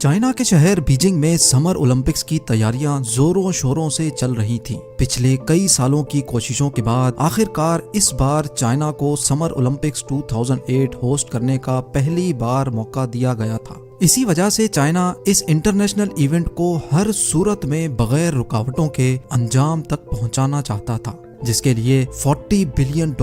China के शहर Beijing में समर ओलंपिक्स की तैयारियां जोरों शोरों से चल रही थीं। पिछले कई सालों की कोशिशों के बाद आखिरकार इस बार चाइना को समर ओलंपिक्स 2008 होस्ट करने का पहली बार मौका दिया गया था। इसी वजह से चाइना इस इंटरनेशनल इवेंट को हर सूरत में बगैर रुकावटों के अंजाम तक पहुंचाना चाहता था, जिसके लिए $40 बिलियन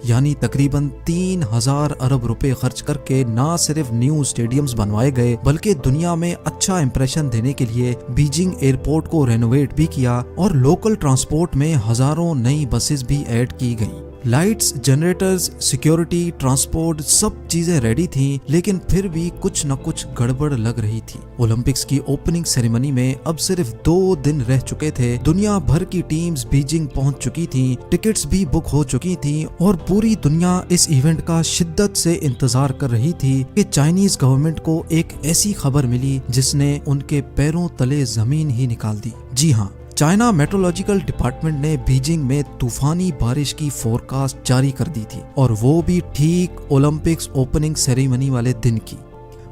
यानी तकरीबन 3000 अरब रुपए खर्च करके न सिर्फ न्यू स्टेडियम्स बनवाए गए बल्कि दुनिया में अच्छा इंप्रेशन देने के लिए बीजिंग एयरपोर्ट को रेनोवेट भी किया और लोकल ट्रांसपोर्ट में हजारों नई बसेस भी ऐड की गईं। लाइट्स, जनरेटर्स, सिक्योरिटी, ट्रांसपोर्ट सब चीजें रेडी थीं, लेकिन फिर भी कुछ न कुछ गड़बड़ लग रही थी। ओलंपिक्स की ओपनिंग सेरेमनी में अब सिर्फ 2 दिन रह चुके थे। दुनिया भर की टीम्स बीजिंग पहुंच चुकी थीं, टिकट्स भी बुक हो चुकी थीं और पूरी दुनिया इस इवेंट का शिद्दत से इंतजार कर रही थी कि चाइनीज गवर्नमेंट को एक ऐसी खबर मिली जिसने उनके पैरों तले जमीन ही निकाल दी। जी हाँ, चाइना मेट्रोलॉजिकल डिपार्टमेंट ने बीजिंग में तूफानी बारिश की फोरकास्ट जारी कर दी थी, और वो भी ठीक ओलंपिक्स ओपनिंग सेरेमनी वाले दिन की।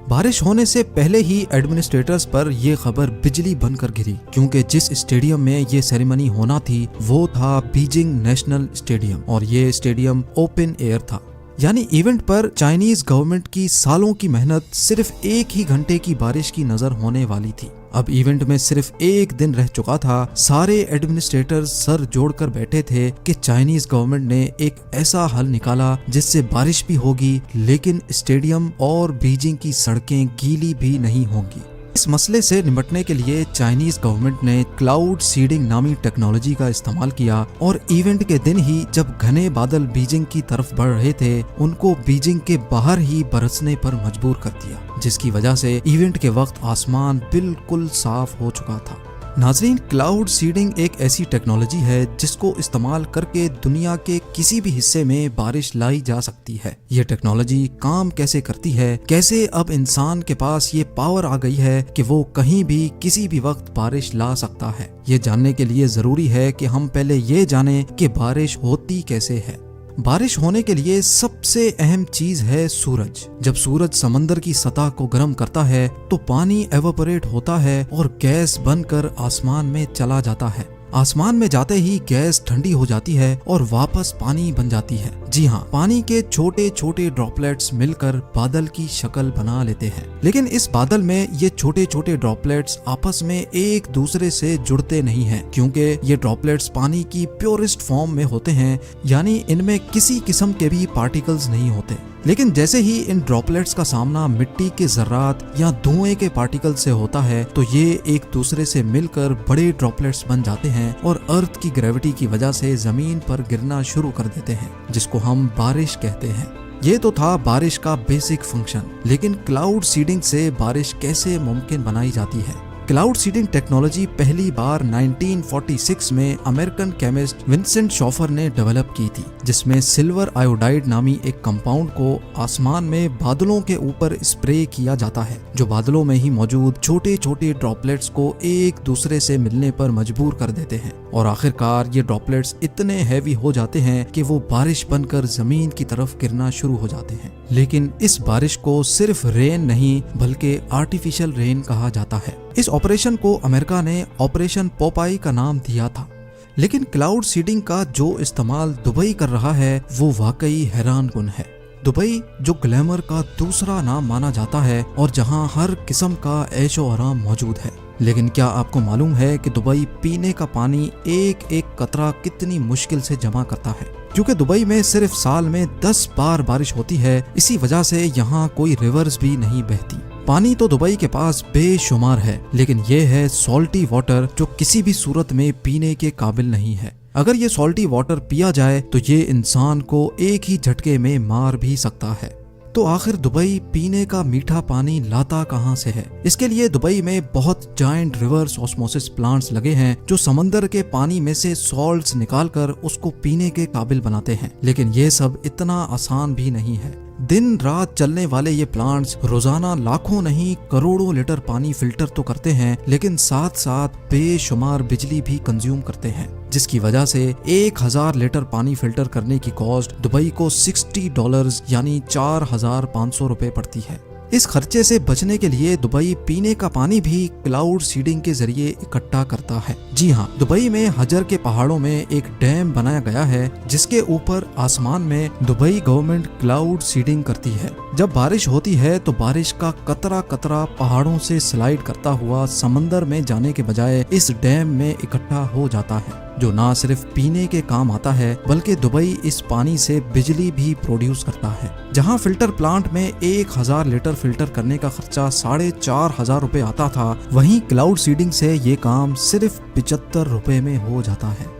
बारिश होने से पहले ही एडमिनिस्ट्रेटर्स पर यह खबर बिजली बनकर गिरी, क्योंकि जिस स्टेडियम में ये सेरेमनी होना थी वो था बीजिंग नेशनल स्टेडियम, और ये स्टेडियम ओपन एयर था। यानी इवेंट पर चाइनीज गवर्नमेंट की सालों की मेहनत सिर्फ 1 ही घंटे की बारिश की नजर होने वाली थी। अब इवेंट में सिर्फ 1 दिन रह चुका था। सारे एडमिनिस्ट्रेटर्स सर जोड़कर बैठे थे कि चाइनीज गवर्नमेंट ने एक ऐसा हल निकाला जिससे बारिश भी होगी लेकिन स्टेडियम और बीजिंग की सड़कें गीली भी नहीं होंगी। इस मसले से निपटने के लिए चाइनीज गवर्नमेंट ने क्लाउड सीडिंग नामी टेक्नोलॉजी का इस्तेमाल किया और इवेंट के दिन ही जब घने बादल बीजिंग की तरफ बढ़ रहे थे, उनको बीजिंग के बाहर ही बरसने पर मजबूर कर दिया, जिसकी वजह से इवेंट के वक्त आसमान बिल्कुल साफ हो चुका था। नाज़रीन, क्लाउड सीडिंग एक ऐसी टेक्नोलॉजी है जिसको इस्तेमाल करके दुनिया के किसी भी हिस्से में बारिश लाई जा सकती है। ये टेक्नोलॉजी काम कैसे करती है, कैसे अब इंसान के पास ये पावर आ गई है कि वो कहीं भी किसी भी वक्त बारिश ला सकता है, ये जानने के लिए जरूरी है कि हम पहले ये जाने कि बारिश होती कैसे है। बारिश होने के लिए सबसे अहम चीज है सूरज। जब सूरज समंदर की सतह को गर्म करता है तो पानी एवापोरेट होता है और गैस बनकर आसमान में चला जाता है। आसमान में जाते ही गैस ठंडी हो जाती है और वापस पानी बन जाती है। जी हाँ, पानी के छोटे छोटे ड्रॉपलेट्स मिलकर बादल की शक्ल बना लेते हैं। लेकिन इस बादल में ये छोटे छोटे ड्रॉपलेट्स आपस में एक दूसरे से जुड़ते नहीं हैं, क्योंकि ये ड्रॉपलेट्स पानी की प्योरेस्ट फॉर्म में होते हैं, यानी इनमें किसी किस्म के भी पार्टिकल्स नहीं होते। लेकिन जैसे ही इन ड्रॉपलेट्स का सामना मिट्टी के जर्रात या धुएं के पार्टिकल से होता है तो ये एक दूसरे से मिलकर बड़े ड्रॉपलेट्स बन जाते हैं और अर्थ की ग्रेविटी की वजह से जमीन पर गिरना शुरू कर देते हैं, जिसको हम बारिश कहते हैं। ये तो था बारिश का बेसिक फंक्शन, लेकिन क्लाउड सीडिंग से बारिश कैसे मुमकिन बनाई जाती है। क्लाउड सीडिंग टेक्नोलॉजी पहली बार 1946 में अमेरिकन केमिस्ट विंसेंट शॉफर ने डेवलप की थी, जिसमें सिल्वर आयोडाइड नामी एक कंपाउंड को आसमान में बादलों के ऊपर स्प्रे किया जाता है, जो बादलों में ही मौजूद छोटे छोटे ड्रॉपलेट्स को एक दूसरे से मिलने पर मजबूर कर देते हैं, और आखिरकार ये ड्रॉपलेट्स इतने हैवी हो जाते हैं कि वो बारिश बनकर जमीन की तरफ गिरना शुरू हो जाते हैं। लेकिन इस बारिश को सिर्फ रेन नहीं बल्कि आर्टिफिशियल रेन कहा जाता है। इस ऑपरेशन को अमेरिका ने ऑपरेशन पोपाई का नाम दिया था। लेकिन क्लाउड सीडिंग का जो इस्तेमाल दुबई कर रहा है वो वाकई हैरानकुन है। दुबई जो ग्लैमर का दूसरा नाम माना जाता है और जहां हर किस्म का ऐशो आराम मौजूद है, लेकिन क्या आपको मालूम है कि दुबई पीने का पानी एक एक कतरा कितनी मुश्किल से जमा करता है? क्योंकि दुबई में सिर्फ साल में 10 बार बारिश होती है, इसी वजह से यहाँ कोई रिवर्स भी नहीं बहती। पानी तो दुबई के पास बेशुमार है, लेकिन ये है सॉल्टी वाटर जो किसी भी सूरत में पीने के काबिल नहीं है। अगर ये सॉल्टी वाटर पिया जाए तो ये इंसान को एक ही झटके में मार भी सकता है। तो आखिर दुबई पीने का मीठा पानी लाता कहां से है? इसके लिए दुबई में बहुत जायंट रिवर्स ऑस्मोसिस प्लांट्स लगे हैं जो समंदर के पानी में से सॉल्ट्स निकालकर उसको पीने के काबिल बनाते हैं। लेकिन ये सब इतना आसान भी नहीं है। दिन रात चलने वाले ये प्लांट्स रोजाना लाखों नहीं करोड़ों लीटर पानी फिल्टर तो करते हैं, लेकिन साथ साथ बेशुमार बिजली भी कंज्यूम करते हैं, जिसकी वजह से 1000 लीटर पानी फिल्टर करने की कॉस्ट दुबई को $60 यानी 4500 रुपए पड़ती है। इस खर्चे से बचने के लिए दुबई पीने का पानी भी क्लाउड सीडिंग के जरिए इकट्ठा करता है। जी हाँ, दुबई में हजर के पहाड़ों में एक डैम बनाया गया है जिसके ऊपर आसमान में दुबई गवर्नमेंट क्लाउड सीडिंग करती है। जब बारिश होती है तो बारिश का कतरा कतरा पहाड़ों से स्लाइड करता हुआ समंदर में जाने के बजाय इस डैम में इकट्ठा हो जाता है, जो ना सिर्फ पीने के काम आता है बल्कि दुबई इस पानी से बिजली भी प्रोड्यूस करता है। जहां फिल्टर प्लांट में 1000 लीटर फिल्टर करने का खर्चा 4500 रुपए आता था, वहीं क्लाउड सीडिंग से ये काम सिर्फ 75 रुपए में हो जाता है।